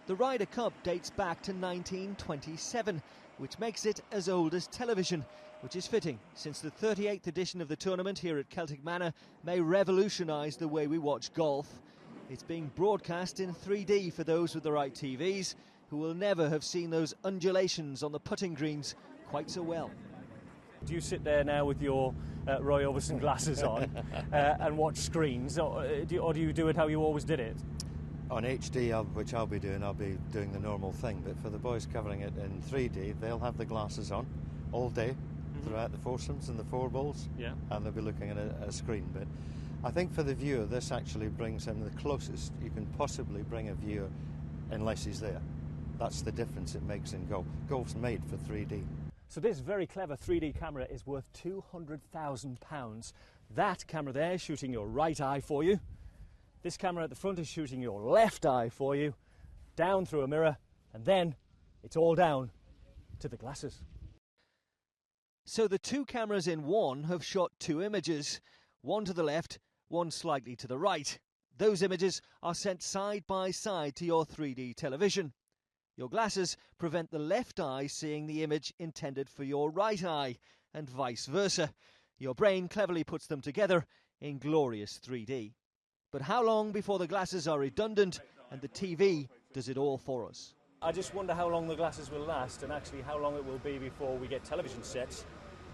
The Ryder Cup dates back to 1927, which makes it as old as television, which is fitting, since the 38th edition of the tournament here at Celtic Manor may revolutionise the way we watch golf. It's being broadcast in 3D for those with the right TVs, who will never have seen those undulations on the putting greens quite so well. Do you sit there now with your Roy Orbison glasses on and watch screens, or do you do it how you always did it? On HD, which I'll be doing the normal thing, but for the boys covering it in 3D, they'll have the glasses on all day throughout the foursomes and the four balls, and they'll be looking at a screen. But I think for the viewer, this actually brings him the closest you can possibly bring a viewer unless he's there. That's the difference it makes in golf. Golf's made for 3D. So this very clever 3D camera is worth £200,000. That camera there is shooting your right eye for you. This camera at the front is shooting your left eye for you, down through a mirror, and then it's all down to the glasses. So the two cameras in one have shot two images, one to the left, one slightly to the right. Those images are sent side by side to your 3D television. Your glasses prevent the left eye seeing the image intended for your right eye, and vice versa. Your brain cleverly puts them together in glorious 3D. But how long before the glasses are redundant and the TV does it all for us? I just wonder how long the glasses will last, and actually how long it will be before we get television sets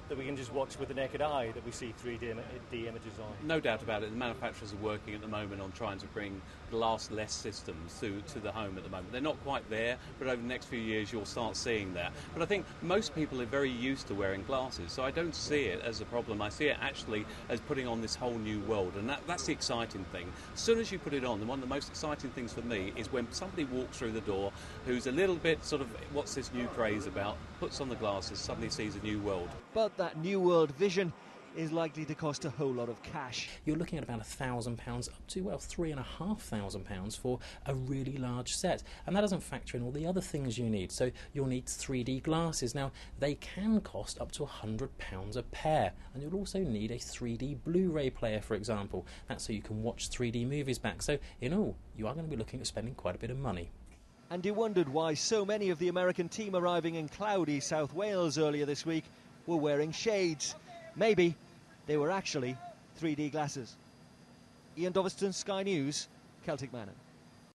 that we can just watch with the naked eye that we see 3D images on. No doubt about it, the manufacturers are working at the moment on trying to bring glass-less systems to the home at the moment. They're not quite there, but over the next few years you'll start seeing that. But I think most people are very used to wearing glasses, so I don't see it as a problem. I see it actually as putting on this whole new world, and that's the exciting thing. As soon as you put it on, one of the most exciting things for me is when somebody walks through the door who's a little bit sort of, what's this new craze about, puts on the glasses, suddenly sees a new world. But that new world vision is likely to cost a whole lot of cash. You're looking at about £1,000 up to, well, £3,500 for a really large set. And that doesn't factor in all the other things you need. So you'll need 3D glasses. Now, they can cost up to £100 a pair. And you'll also need a 3D Blu-ray player, for example. That's so you can watch 3D movies back. So in all, you are going to be looking at spending quite a bit of money. And you wondered why so many of the American team arriving in cloudy South Wales earlier this week were wearing shades. Maybe they were actually 3D glasses. Ian Doveston, Sky News, Celtic Manor.